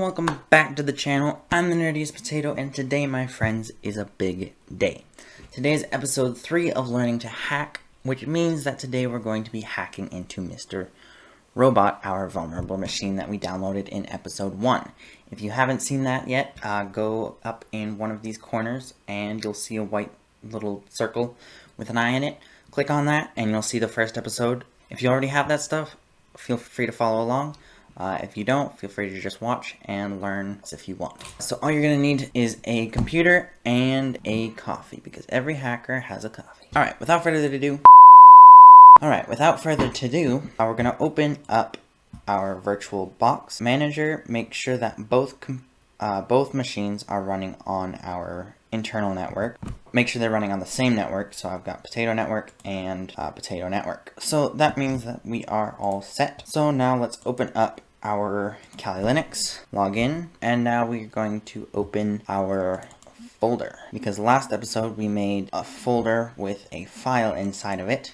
welcome back to the channel. I'm the Nerdiest Potato, and today, my friends, is a big day. Today is episode 3 of Learning to Hack, which means that today we're going to be hacking into Mr. Robot, our vulnerable machine that we downloaded in episode 1. If you haven't seen that yet, go up in one of these corners and you'll see a white little circle with an eye in it. Click on that and you'll see the first episode. If you already have that stuff, feel free to follow along. If you don't, feel free to just watch and learn if you want. So all you're going to need is a computer and a coffee, because every hacker has a coffee. Alright, without further ado, we're going to open up our VirtualBox manager. Make sure that both machines are running on our internal network. Make sure they're running on the same network. So I've got Potato Network and Potato Network. So that means that we are all set. So now let's open up our Kali Linux, log in, and now we're going to open our folder, because last episode we made a folder with a file inside of it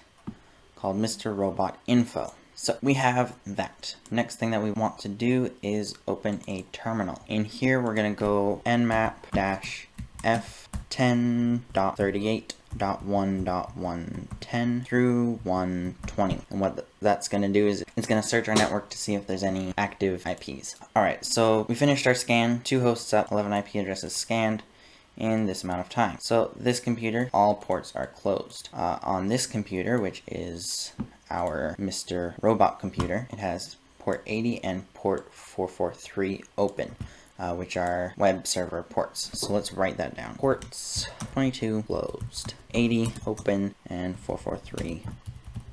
called Mr. Robot Info. So we have that. Next thing that we want to do is open a terminal. In here we're going to go nmap-f10.38.1.110 through 120. And what that's going to do is it's going to search our network to see if there's any active IPs. Alright, so we finished our scan. 2 hosts up, 11 IP addresses scanned in this amount of time. So this computer, all ports are closed. On this computer, which is our Mr. Robot computer, it has port 80 and port 443 open, which are web server ports. So let's write that down. Ports 22 closed, 80 open, and 443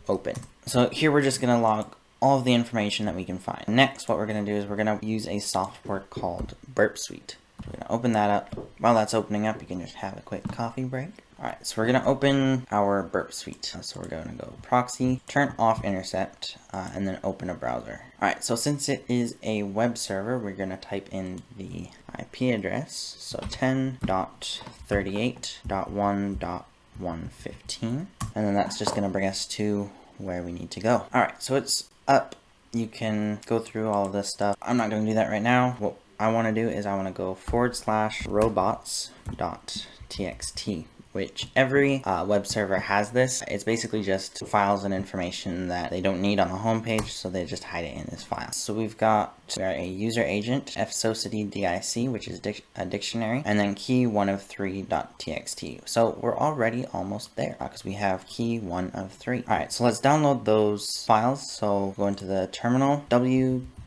open. So here we're just going to log all of the information that we can find. Next, what we're going to do is we're going to use a software called Burp Suite. We're going to open that up. While that's opening up, you can just have a quick coffee break. Alright, so we're going to open our Burp Suite. So we're going to go proxy, turn off intercept, and then open a browser. Alright, so since it is a web server, we're going to type in the IP address. So 10.38.1.115. And then that's just going to bring us to where we need to go. Alright, so it's up. You can go through all of this stuff. I'm not going to do that right now. What I want to do is I want to go /robots.txt, which every web server has this. It's basically just files and information that they don't need on the home page, so they just hide it in this file. So we've got a user agent, fsocitydic, which is a dictionary, and then key1of3.txt. So we're already almost there because we have key1 of 3. Alright, so let's download those files. So go into the terminal,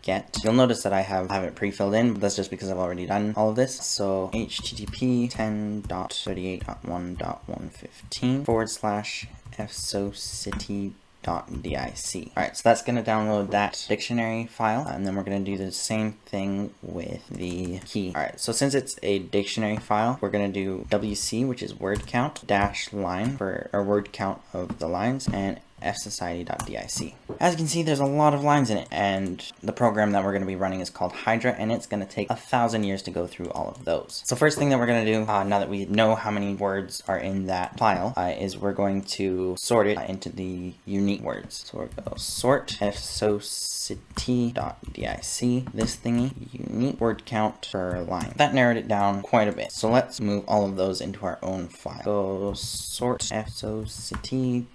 get. You'll notice that I have it pre-filled in, but that's just because I've already done all of this. So http 10.38.1.115 /fsocitydic. Alright, so that's going to download that dictionary file, and then we're going to do the same thing with the key. Alright, so since it's a dictionary file, we're going to do wc, which is word count, -line for our word count of the lines, and fsociety.dic. As you can see, there's a lot of lines in it, and the program that we're going to be running is called Hydra, and it's going to take 1,000 years to go through all of those. So first thing that we're going to do, now that we know how many words are in that file, is we're going to sort it into the unique words. So we're going to sort fsocity.dic, this thingy, unique word count per line. That narrowed it down quite a bit. So let's move all of those into our own file. Go sort fsocity.dic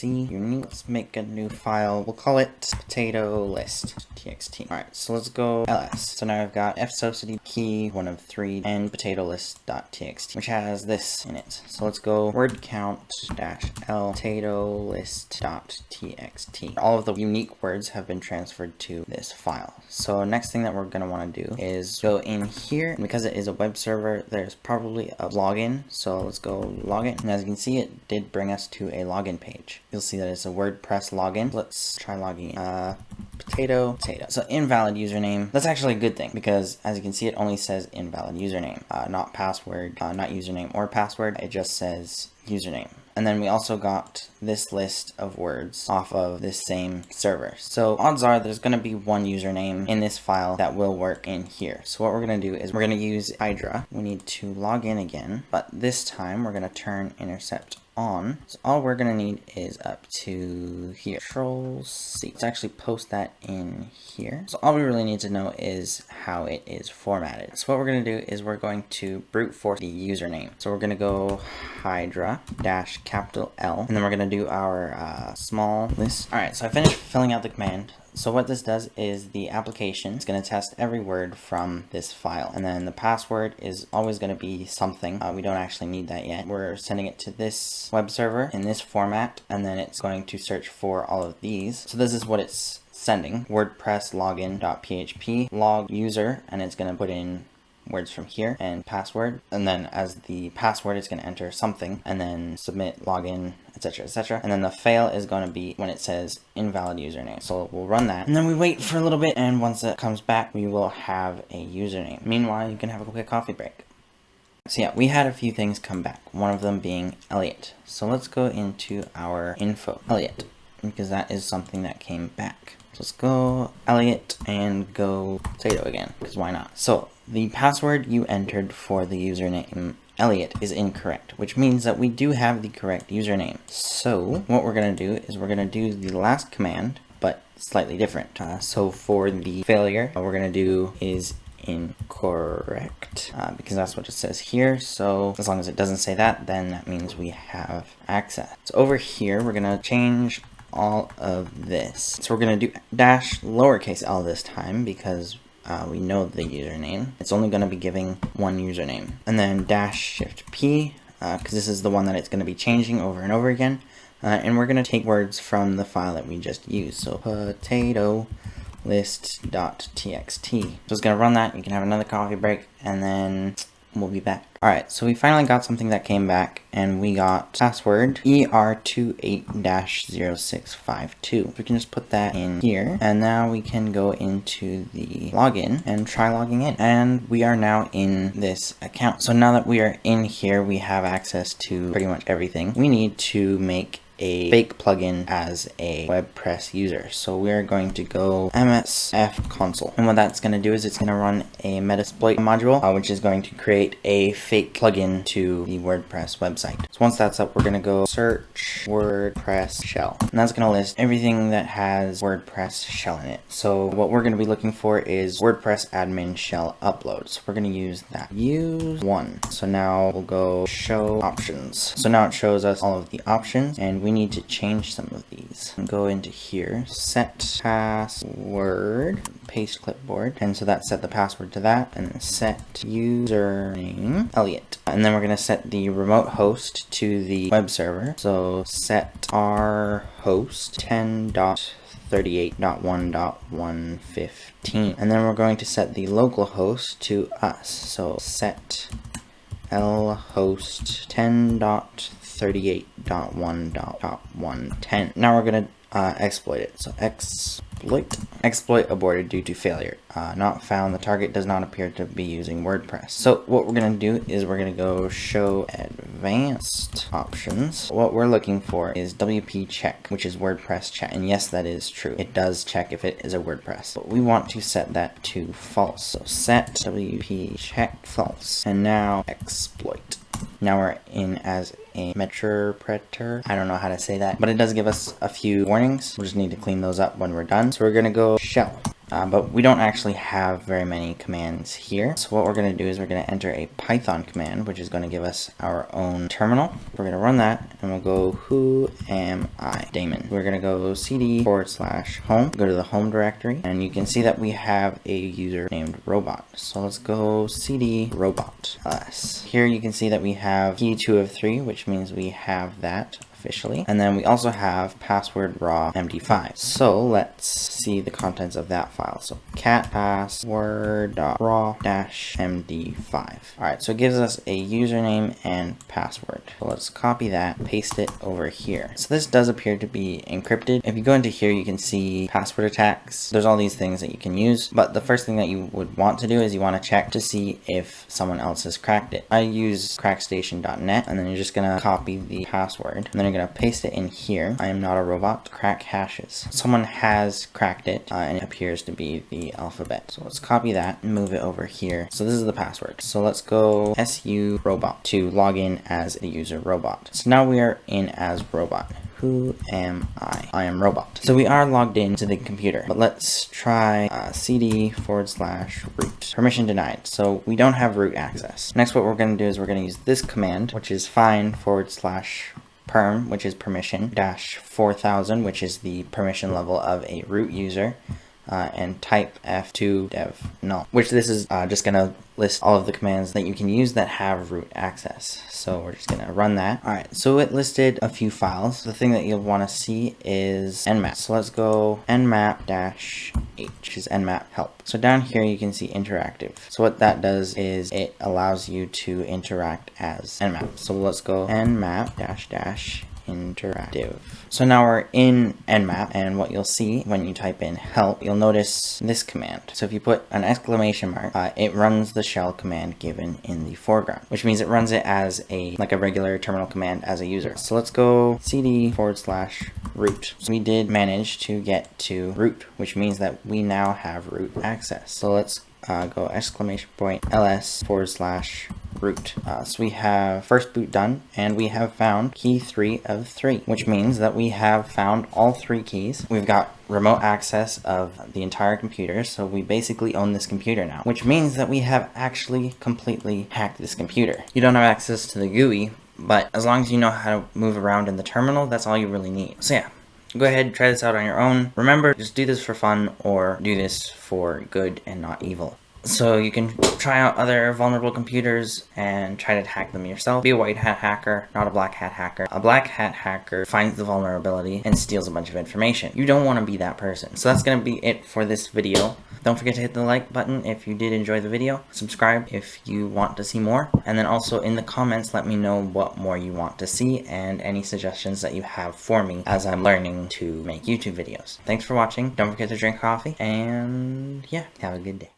unique. Let's make a new file. We'll call it potato list.txt. Alright, so let's go ls. So now I've got fsocity key1 of 3 and potato list.txt, which has this in it. So let's go word count -l potato list.txt. All of the unique words have been transferred to this file. So next thing that we're going to want to do is go in here, and because it is a web server, there's probably a login. So let's go login, and as you can see, it did bring us to a login page. You'll see that it's a WordPress login. Let's try logging in. Potato. So invalid username. That's actually a good thing, because as you can see, it only says invalid username, not password, not username or password. It just says username. And then we also got this list of words off of this same server. So odds are there's going to be one username in this file that will work in here. So what we're going to do is we're going to use Hydra. We need to log in again, but this time we're going to turn intercept on. So all we're gonna need is up to here. Control-C. Let's actually post that in here. So all we really need to know is how it is formatted. So what we're gonna do is we're going to brute force the username. So we're gonna go Hydra dash capital L, and then we're gonna do our small list. All right, so I finished filling out the command. So what this does is the application is going to test every word from this file, and then the password is always going to be something. We don't actually need that yet. We're sending it to this web server in this format, and then it's going to search for all of these. So this is what it's sending: WordPress login.php log user, and it's going to put in words from here and password, and then as the password it's going to enter something and then submit login, etc, etc, and then the fail is going to be when it says invalid username. So we'll run that and then we wait for a little bit, and once it comes back we will have a username. Meanwhile, you can have a quick coffee break. So yeah, we had a few things come back, one of them being Elliot. So let's go into our info Elliot, because that is something that came back. So let's go Elliot and go potato again, because why not? So the password you entered for the username Elliot is incorrect, which means that we do have the correct username. So what we're going to do is we're going to do the last command, but slightly different. So for the failure, what we're going to do is incorrect, because that's what it says here. So as long as it doesn't say that, then that means we have access. So over here, we're going to change all of this. So we're going to do dash lowercase l this time, because we know the username. It's only going to be giving one username. And then dash shift P, because this is the one that it's going to be changing over and over again. And we're going to take words from the file that we just used. So potato list.txt. So it's going to run that. You can have another coffee break, and then we'll be back. Alright, so we finally got something that came back, and we got password ER28-0652. We can just put that in here, and now we can go into the login and try logging in. And we are now in this account. So now that we are in here, we have access to pretty much everything. We need to make a fake plugin as a WordPress user. So we're going to go MSF console, and what that's going to do is it's going to run a Metasploit module, which is going to create a fake plugin to the WordPress website. So once that's up, we're going to go search WordPress shell, and that's going to list everything that has WordPress shell in it. So what we're going to be looking for is WordPress admin shell upload. So we're going to use that. Use one. So now we'll go show options. So now it shows us all of the options, and we need to change some of these. Go into here, set password, paste clipboard, and so that set the password to that, and then set username Elliot, and then we're going to set the remote host to the web server. So set our host 10.38.1.115, and then we're going to set the local host to us. So set lhost 10.38.1.110. Now we're going to exploit it. So exploit aborted due to failure. Not found. The target does not appear to be using WordPress. So what we're going to do is we're going to go show advanced options. What we're looking for is WP check, which is WordPress chat. And yes, that is true. It does check if it is a WordPress. But we want to set that to false. So set WP check false. And now exploit. Now we're in as a metropreter. I don't know how to say that, but it does give us a few warnings. We'll just need to clean those up when we're done. So we're going to go shell. But we don't actually have very many commands here. So what we're going to do is we're going to enter a Python command, which is going to give us our own terminal. We're going to run that, and we'll go who am I, Damon. We're going to go cd/home, go to the home directory, and you can see that we have a user named robot. So let's go cd robot us. Here you can see that we have key 2 of 3, which means we have that officially. And then we also have password raw md5. So let's see the contents of that file. So cat password.raw-md5. Alright, so it gives us a username and password. So let's copy that, paste it over here. So this does appear to be encrypted. If you go into here, you can see password attacks. There's all these things that you can use, but the first thing that you would want to do is you want to check to see if someone else has cracked it. I use crackstation.net, and then you're just gonna copy the password, and then you're going to paste it in here. I am not a robot. Crack hashes. Someone has cracked it, and it appears to be the alphabet. So let's copy that and move it over here. So this is the password. So let's go su robot to log in as the user robot. So now we are in as robot. Who am I? I am robot. So we are logged into the computer, but let's try cd/root. Permission denied. So we don't have root access. Next, what we're going to do is we're going to use this command, which is find/perm, which is permission, -4000, which is the permission level of a root user, and type f2 dev null, which this is just going to list all of the commands that you can use that have root access. So we're just going to run that. Alright, so it listed a few files. The thing that you'll want to see is nmap. So let's go nmap-h, which is nmap help. So down here you can see interactive. So what that does is it allows you to interact as nmap. So let's go nmap-interactive. So now we're in nmap, and what you'll see when you type in help, you'll notice this command. So if you put an exclamation mark, it runs the shell command given in the foreground, which means it runs it as like a regular terminal command as a user. So let's go cd/root. So we did manage to get to root, which means that we now have root access. So let's go !ls/root. So we have first boot done, and we have found key 3 of 3, which means that we have found all 3 keys. We've got remote access of the entire computer, so we basically own this computer now, which means that we have actually completely hacked this computer. You don't have access to the GUI, but as long as you know how to move around in the terminal, that's all you really need. So yeah, go ahead, try this out on your own. Remember, just do this for fun or do this for good and not evil. So you can try out other vulnerable computers and try to hack them yourself. Be a white hat hacker, not a black hat hacker. A black hat hacker finds the vulnerability and steals a bunch of information. You don't want to be that person. So that's going to be it for this video. Don't forget to hit the like button if you did enjoy the video. Subscribe if you want to see more. And then also in the comments, let me know what more you want to see and any suggestions that you have for me as I'm learning to make YouTube videos. Thanks for watching. Don't forget to drink coffee. And yeah, have a good day.